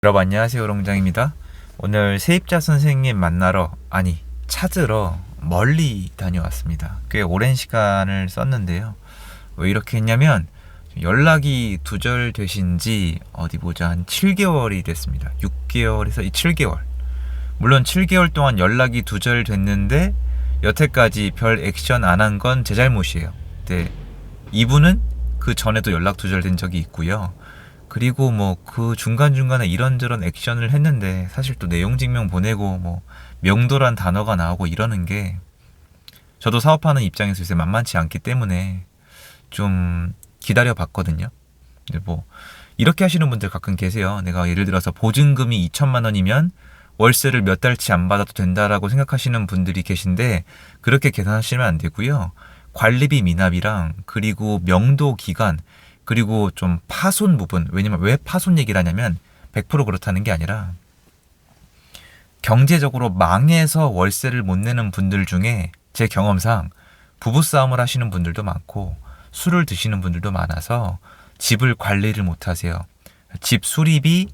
여러분 안녕하세요, 롱장입니다. 오늘 세입자 선생님 찾으러 멀리 다녀왔습니다. 꽤 오랜 시간을 썼는데요. 왜 이렇게 했냐면 연락이 두절되신 지 어디 보자 한 7개월이 됐습니다. 6개월에서 7개월. 물론 7개월 동안 연락이 두절됐는데 여태까지 별 액션 안 한 건 제 잘못이에요. 근데 이분은 그 전에도 연락 두절된 적이 있고요. 그리고 뭐 그 중간중간에 이런저런 액션을 했는데 사실 또 내용 증명 보내고 뭐 명도란 단어가 나오고 이러는 게 저도 사업하는 입장에서 요새 만만치 않기 때문에 좀 기다려 봤거든요. 근데 뭐 이렇게 하시는 분들 가끔 계세요. 내가 예를 들어서 보증금이 2천만 원이면 월세를 몇 달치 안 받아도 된다라고 생각하시는 분들이 계신데 그렇게 계산하시면 안 되고요. 관리비 미납이랑 그리고 명도 기간 그리고 좀 파손 부분, 왜냐면 왜 파손 얘기를 하냐면 100% 그렇다는 게 아니라 경제적으로 망해서 월세를 못 내는 분들 중에 제 경험상 부부싸움을 하시는 분들도 많고 술을 드시는 분들도 많아서 집을 관리를 못 하세요. 집 수리비,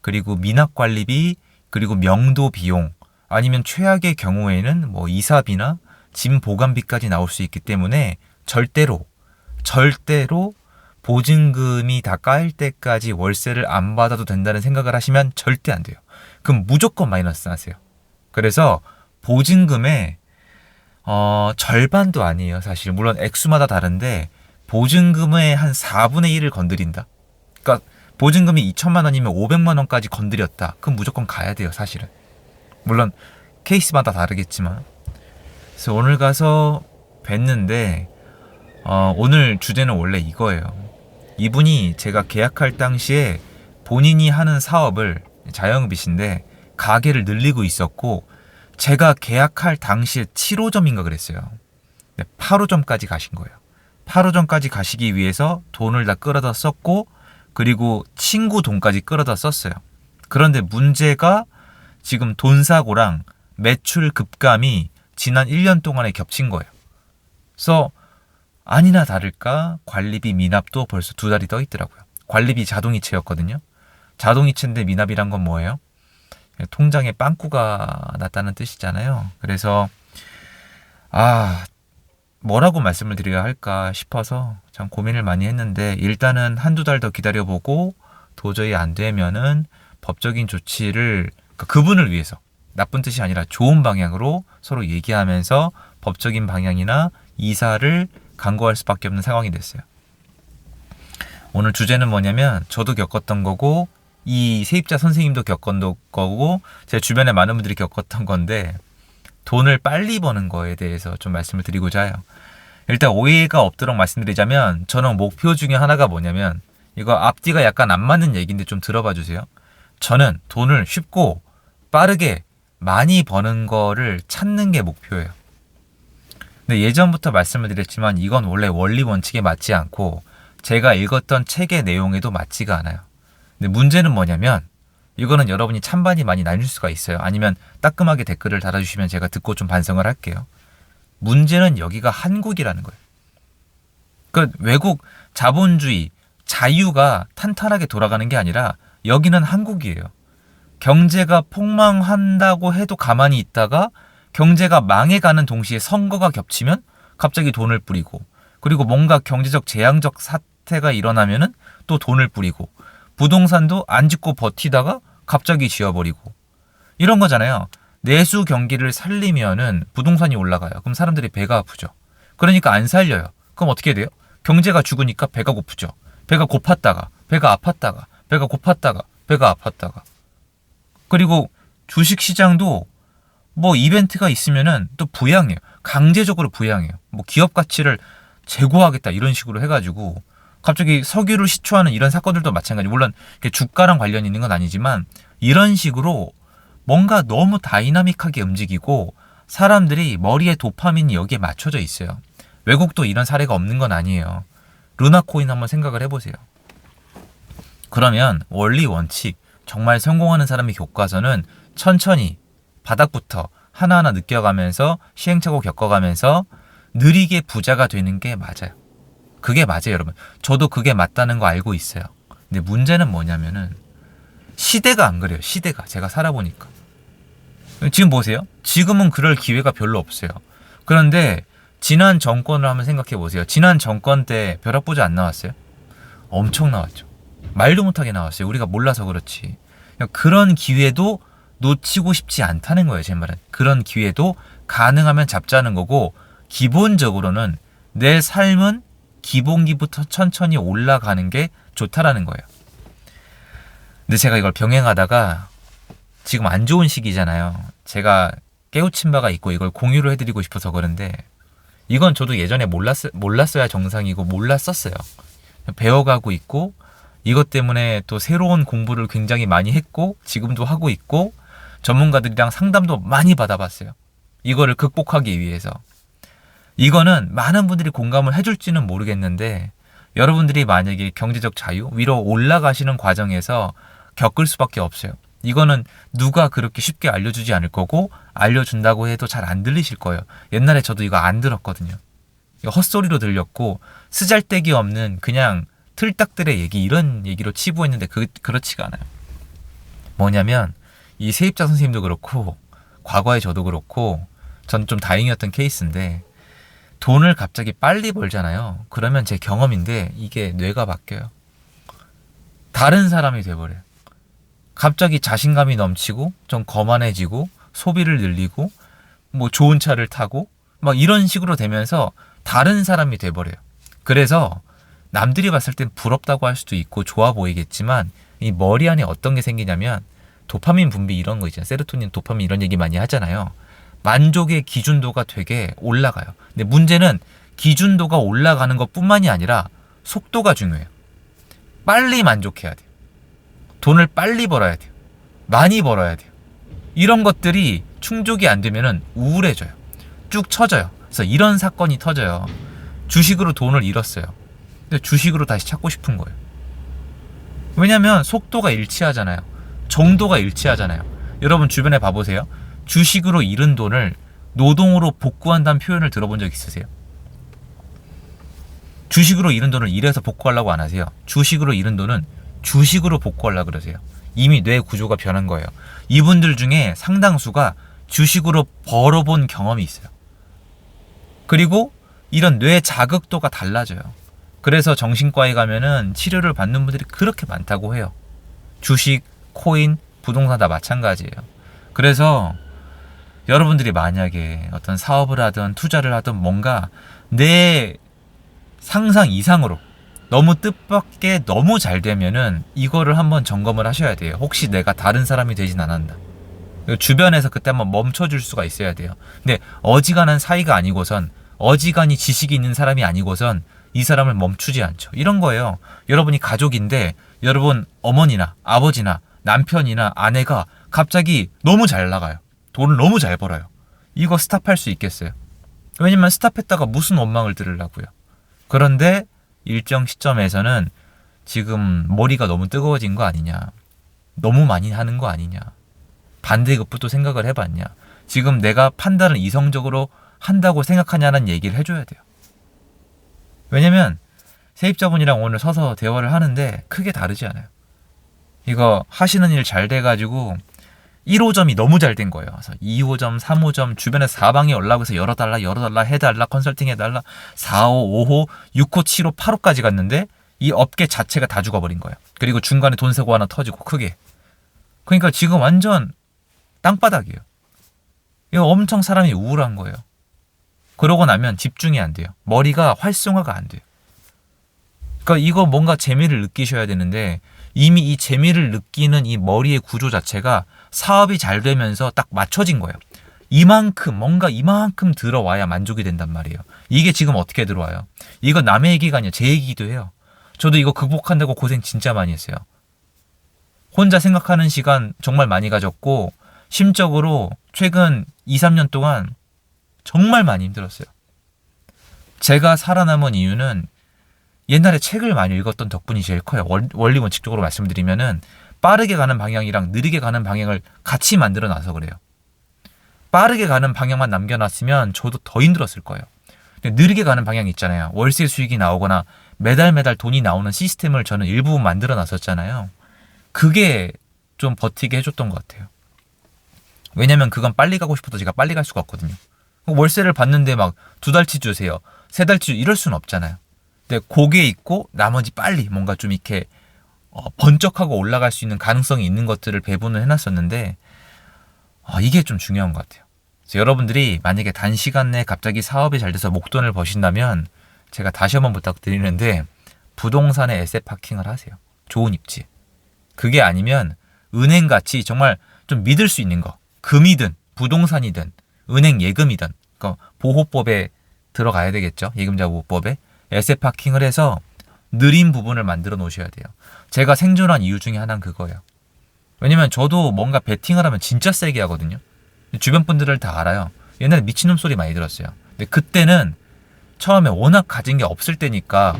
그리고 미납 관리비, 그리고 명도 비용, 아니면 최악의 경우에는 뭐 이사비나 짐 보관비까지 나올 수 있기 때문에 절대로 보증금이 다 까일 때까지 월세를 안 받아도 된다는 생각을 하시면 절대 안 돼요. 그럼 무조건 마이너스 나세요. 그래서 보증금의 절반도 아니에요. 사실 물론 액수마다 다른데 보증금의 한 4분의 1을 건드린다. 그러니까 보증금이 2천만 원이면 500만 원까지 건드렸다. 그럼 무조건 가야 돼요. 사실은. 물론 케이스마다 다르겠지만. 그래서 오늘 가서 뵀는데 오늘 주제는 원래 이거예요. 이분이 제가 계약할 당시에 본인이 하는 사업을 자영업이신데 가게를 늘리고 있었고 제가 계약할 당시에 7호점인가 그랬어요. 8호점까지 가신 거예요. 8호점까지 가시기 위해서 돈을 다 끌어다 썼고 그리고 친구 돈까지 끌어다 썼어요. 그런데 문제가 지금 돈 사고랑 매출 급감이 지난 1년 동안에 겹친 거예요. 그래서 아니나 다를까 관리비 미납도 벌써 2달이 떠 있더라고요. 관리비 자동이체였거든요. 자동이체인데 미납이란 건 뭐예요? 통장에 빵꾸가 났다는 뜻이잖아요. 그래서 뭐라고 말씀을 드려야 할까 싶어서 참 고민을 많이 했는데 일단은 1-2달 더 기다려보고 도저히 안 되면은 법적인 조치를 그분을 위해서 나쁜 뜻이 아니라 좋은 방향으로 서로 얘기하면서 법적인 방향이나 이사를 강구할 수밖에 없는 상황이 됐어요. 오늘 주제는 뭐냐면 저도 겪었던 거고 이 세입자 선생님도 겪었던 거고 제 주변에 많은 분들이 겪었던 건데 돈을 빨리 버는 거에 대해서 좀 말씀을 드리고자 해요. 일단 오해가 없도록 말씀드리자면 저는 목표 중에 하나가 뭐냐면 이거 앞뒤가 약간 안 맞는 얘기인데 좀 들어봐 주세요. 저는 돈을 쉽고 빠르게 많이 버는 거를 찾는 게 목표예요. 근데 예전부터 말씀을 드렸지만 이건 원래 원리 원칙에 맞지 않고 제가 읽었던 책의 내용에도 맞지가 않아요. 근데 문제는 뭐냐면 이거는 여러분이 찬반이 많이 나뉠 수가 있어요. 아니면 따끔하게 댓글을 달아주시면 제가 듣고 좀 반성을 할게요. 문제는 여기가 한국이라는 거예요. 그 외국 자본주의, 자유가 탄탄하게 돌아가는 게 아니라 여기는 한국이에요. 경제가 폭망한다고 해도 가만히 있다가 경제가 망해가는 동시에 선거가 겹치면 갑자기 돈을 뿌리고 그리고 뭔가 경제적 재앙적 사태가 일어나면은 또 돈을 뿌리고 부동산도 안 짓고 버티다가 갑자기 지어버리고 이런 거잖아요. 내수 경기를 살리면은 부동산이 올라가요. 그럼 사람들이 배가 아프죠. 그러니까 안 살려요. 그럼 어떻게 돼요? 경제가 죽으니까 배가 고프죠. 배가 고팠다가 배가 아팠다가 배가 고팠다가 배가 아팠다가 그리고 주식시장도 뭐 이벤트가 있으면은 또 부양해요. 강제적으로 부양해요. 뭐 기업 가치를 제고하겠다 이런 식으로 해가지고 갑자기 석유를 시초하는 이런 사건들도 마찬가지. 물론 주가랑 관련이 있는 건 아니지만 이런 식으로 뭔가 너무 다이나믹하게 움직이고 사람들이 머리에 도파민이 여기에 맞춰져 있어요. 외국도 이런 사례가 없는 건 아니에요. 루나코인 한번 생각을 해보세요. 그러면 원리 원칙 정말 성공하는 사람의 교과서는 천천히 바닥부터 하나하나 느껴가면서 시행착오 겪어가면서 느리게 부자가 되는 게 맞아요. 그게 맞아요, 여러분. 저도 그게 맞다는 거 알고 있어요. 근데 문제는 뭐냐면은 시대가 안 그래요. 시대가. 제가 살아보니까. 지금 보세요. 지금은 그럴 기회가 별로 없어요. 그런데 지난 정권을 한번 생각해 보세요. 지난 정권 때 벼락부자 안 나왔어요? 엄청 나왔죠. 말도 못하게 나왔어요. 우리가 몰라서 그렇지. 그런 기회도 놓치고 싶지 않다는 거예요. 제 말은. 그런 기회도 가능하면 잡자는 거고, 기본적으로는 내 삶은 기본기부터 천천히 올라가는 게 좋다라는 거예요. 근데 제가 이걸 병행하다가 지금 안 좋은 시기잖아요. 제가 깨우친 바가 있고 이걸 공유를 해드리고 싶어서 그런데, 이건 저도 예전에 몰랐어야 정상이고 몰랐었어요. 배워가고 있고, 이것 때문에 또 새로운 공부를 굉장히 많이 했고, 지금도 하고 있고, 전문가들이랑 상담도 많이 받아봤어요. 이거를 극복하기 위해서. 이거는 많은 분들이 공감을 해줄지는 모르겠는데, 여러분들이 만약에 경제적 자유, 위로 올라가시는 과정에서 겪을 수밖에 없어요. 이거는 누가 그렇게 쉽게 알려주지 않을 거고, 알려준다고 해도 잘 안 들리실 거예요. 옛날에 저도 이거 안 들었거든요. 이거 헛소리로 들렸고, 쓰잘데기 없는 그냥 틀딱들의 얘기, 이런 얘기로 치부했는데 그렇지가 않아요. 뭐냐면 이 세입자 선생님도 그렇고 과거에 저도 그렇고 전 좀 다행이었던 케이스인데, 돈을 갑자기 빨리 벌잖아요. 그러면 제 경험인데 이게 뇌가 바뀌어요. 다른 사람이 돼버려요. 갑자기 자신감이 넘치고 좀 거만해지고 소비를 늘리고 뭐 좋은 차를 타고 막 이런 식으로 되면서 다른 사람이 돼버려요. 그래서 남들이 봤을 땐 부럽다고 할 수도 있고 좋아 보이겠지만, 이 머리 안에 어떤 게 생기냐면 도파민 분비 이런 거 있잖아요. 세로토닌, 도파민 이런 얘기 많이 하잖아요. 만족의 기준도가 되게 올라가요. 근데 문제는 기준도가 올라가는 것뿐만이 아니라 속도가 중요해요. 빨리 만족해야 돼요. 돈을 빨리 벌어야 돼요. 많이 벌어야 돼요. 이런 것들이 충족이 안 되면은 우울해져요. 쭉 처져요. 그래서 이런 사건이 터져요. 주식으로 돈을 잃었어요. 근데 주식으로 다시 찾고 싶은 거예요. 왜냐면 속도가 일치하잖아요. 정도가 일치하잖아요. 여러분 주변에 봐보세요. 주식으로 잃은 돈을 노동으로 복구한다는 표현을 들어본 적 있으세요? 주식으로 잃은 돈을 일해서 복구하려고 안 하세요. 주식으로 잃은 돈은 주식으로 복구하려고 그러세요. 이미 뇌 구조가 변한 거예요. 이분들 중에 상당수가 주식으로 벌어본 경험이 있어요. 그리고 이런 뇌 자극도가 달라져요. 그래서 정신과에 가면은 치료를 받는 분들이 그렇게 많다고 해요. 주식, 코인, 부동산 다 마찬가지예요. 그래서 여러분들이 만약에 어떤 사업을 하든 투자를 하든 뭔가 내 상상 이상으로 너무 뜻밖의 너무 잘 되면은 이거를 한번 점검을 하셔야 돼요. 혹시 내가 다른 사람이 되진 않았나. 주변에서 그때 한번 멈춰줄 수가 있어야 돼요. 근데 어지간한 사이가 아니고선, 어지간히 지식이 있는 사람이 아니고선 이 사람을 멈추지 않죠. 이런 거예요. 여러분이 가족인데 여러분 어머니나 아버지나 남편이나 아내가 갑자기 너무 잘 나가요. 돈을 너무 잘 벌어요. 이거 스탑할 수 있겠어요? 왜냐면 스탑했다가 무슨 원망을 들으려고요. 그런데 일정 시점에서는 지금 머리가 너무 뜨거워진 거 아니냐, 너무 많이 하는 거 아니냐, 반대급부도 생각을 해봤냐, 지금 내가 판단을 이성적으로 한다고 생각하냐는 얘기를 해줘야 돼요. 왜냐면 세입자분이랑 오늘 서서 대화를 하는데 크게 다르지 않아요. 이거 하시는 일 잘 돼가지고 1호점이 너무 잘 된 거예요. 그래서 2호점, 3호점 주변에서 사방에 연락을 해서 열어달라 해달라 컨설팅 해달라 4호, 5호, 6호, 7호, 8호까지 갔는데 이 업계 자체가 다 죽어버린 거예요. 그리고 중간에 돈 세고 하나 터지고 크게. 그러니까 지금 완전 땅바닥이에요. 이거 엄청 사람이 우울한 거예요. 그러고 나면 집중이 안 돼요. 머리가 활성화가 안 돼요. 그러니까 이거 뭔가 재미를 느끼셔야 되는데, 이미 이 재미를 느끼는 이 머리의 구조 자체가 사업이 잘 되면서 딱 맞춰진 거예요. 이만큼 들어와야 만족이 된단 말이에요. 이게 지금 어떻게 들어와요? 이거 남의 얘기가 아니라 제 얘기기도 해요. 저도 이거 극복한다고 고생 진짜 많이 했어요. 혼자 생각하는 시간 정말 많이 가졌고, 심적으로 최근 2, 3년 동안 정말 많이 힘들었어요. 제가 살아남은 이유는 옛날에 책을 많이 읽었던 덕분이 제일 커요. 원리 원칙적으로 말씀드리면은 빠르게 가는 방향이랑 느리게 가는 방향을 같이 만들어 놔서 그래요. 빠르게 가는 방향만 남겨놨으면 저도 더 힘들었을 거예요. 근데 느리게 가는 방향이 있잖아요. 월세 수익이 나오거나 매달 돈이 나오는 시스템을 저는 일부분 만들어 놨었잖아요. 그게 좀 버티게 해줬던 것 같아요. 왜냐면 그건 빨리 가고 싶어도 제가 빨리 갈 수가 없거든요. 월세를 받는데 막 2달치 주세요, 3달치 이럴 수는 없잖아요. 근데 고게 있고 나머지 빨리 뭔가 좀 이렇게 번쩍하고 올라갈 수 있는 가능성이 있는 것들을 배분을 해놨었는데 이게 좀 중요한 것 같아요. 그래서 여러분들이 만약에 단시간 내에 갑자기 사업이 잘 돼서 목돈을 버신다면 제가 다시 한번 부탁드리는데 부동산에 에세 파킹을 하세요. 좋은 입지. 그게 아니면 은행같이 정말 좀 믿을 수 있는 거, 금이든 부동산이든 은행 예금이든, 그러니까 보호법에 들어가야 되겠죠. 예금자 보호법에 에세 파킹을 해서 느린 부분을 만들어 놓으셔야 돼요. 제가 생존한 이유 중에 하나는 그거예요. 왜냐면 저도 뭔가 베팅을 하면 진짜 세게 하거든요. 주변 분들을 다 알아요. 옛날에 미친놈 소리 많이 들었어요. 근데 그때는 처음에 워낙 가진 게 없을 때니까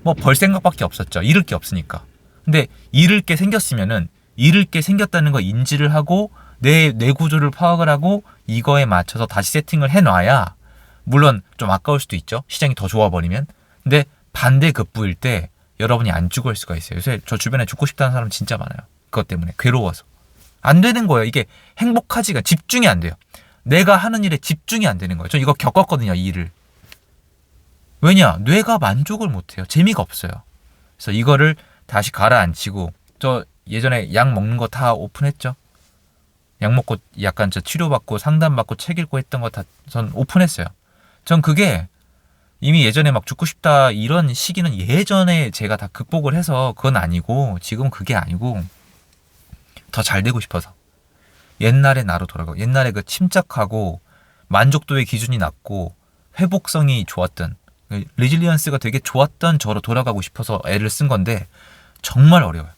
뭐 벌 생각밖에 없었죠. 잃을 게 없으니까. 근데 잃을 게 생겼으면은 잃을 게 생겼다는 거 인지를 하고 내 구조를 파악을 하고 이거에 맞춰서 다시 세팅을 해놔야, 물론 좀 아까울 수도 있죠. 시장이 더 좋아버리면. 근데 반대급부일 때 여러분이 안 죽을 수가 있어요. 요새 저 주변에 죽고 싶다는 사람 진짜 많아요. 그것 때문에 괴로워서. 안 되는 거예요. 이게 행복하지가, 집중이 안 돼요. 내가 하는 일에 집중이 안 되는 거예요. 저 이거 겪었거든요, 이 일을. 왜냐? 뇌가 만족을 못해요. 재미가 없어요. 그래서 이거를 다시 가라앉히고, 저 예전에 약 먹는 거 다 오픈했죠. 약 먹고 약간 저 치료받고 상담받고 책 읽고 했던 거 다 전 오픈했어요. 전 그게 이미 예전에 막 죽고 싶다 이런 시기는 예전에 제가 다 극복을 해서 그건 아니고, 지금 그게 아니고 더 잘 되고 싶어서 옛날의 나로 돌아가고, 옛날에 그 침착하고 만족도의 기준이 낮고 회복성이 좋았던, 레질리언스가 되게 좋았던 저로 돌아가고 싶어서 애를 쓴 건데 정말 어려워요.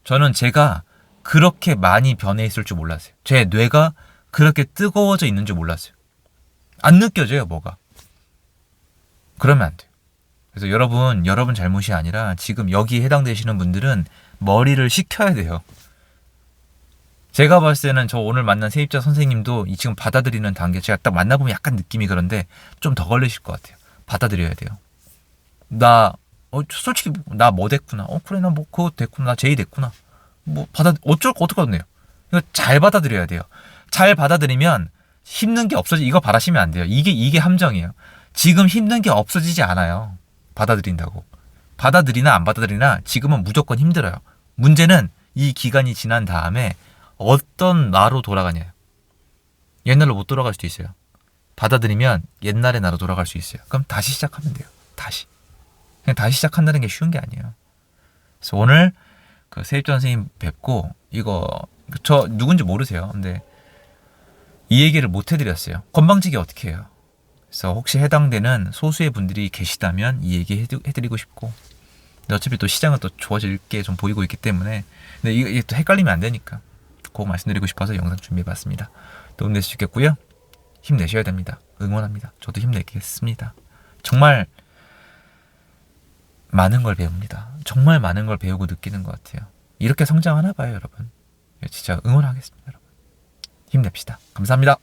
저는 제가 그렇게 많이 변해 있을 줄 몰랐어요. 제 뇌가 그렇게 뜨거워져 있는 줄 몰랐어요. 안 느껴져요, 뭐가. 그러면 안 돼요. 그래서 여러분 잘못이 아니라 지금 여기에 해당되시는 분들은 머리를 식혀야 돼요. 제가 봤을 때는 저 오늘 만난 세입자 선생님도 이 지금 받아들이는 단계, 제가 딱 만나보면 약간 느낌이 그런데 좀 더 걸리실 것 같아요. 받아들여야 돼요. 솔직히 나 뭐 됐구나. 그래, 나 뭐 그거 됐구나. 나 제이 됐구나. 어떡하겠네요. 이거 잘 받아들여야 돼요. 잘 받아들이면 힘든 게 이거 바라시면 안 돼요. 이게 함정이에요. 지금 힘든 게 없어지지 않아요. 받아들인다고. 받아들이나 안 받아들이나 지금은 무조건 힘들어요. 문제는 이 기간이 지난 다음에 어떤 나로 돌아가냐요. 옛날로 못 돌아갈 수도 있어요. 받아들이면 옛날의 나로 돌아갈 수 있어요. 그럼 다시 시작하면 돼요. 그냥 다시 시작한다는 게 쉬운 게 아니에요. 그래서 오늘 그 세입자 선생님 뵙고, 저 누군지 모르세요. 근데 이 얘기를 못 해드렸어요. 건방지게 어떻게 해요. 그래서 혹시 해당되는 소수의 분들이 계시다면 이 얘기 해드리고 싶고, 근데 어차피 또 시장은 또 좋아질 게 좀 보이고 있기 때문에, 근데 이게 또 헷갈리면 안 되니까 그거 말씀드리고 싶어서 영상 준비해봤습니다. 도움될 수 있겠고요. 힘내셔야 됩니다. 응원합니다. 저도 힘내겠습니다. 정말 많은 걸 배웁니다. 정말 많은 걸 배우고 느끼는 것 같아요. 이렇게 성장하나 봐요, 여러분. 진짜 응원하겠습니다, 여러분. 힘냅시다. 감사합니다.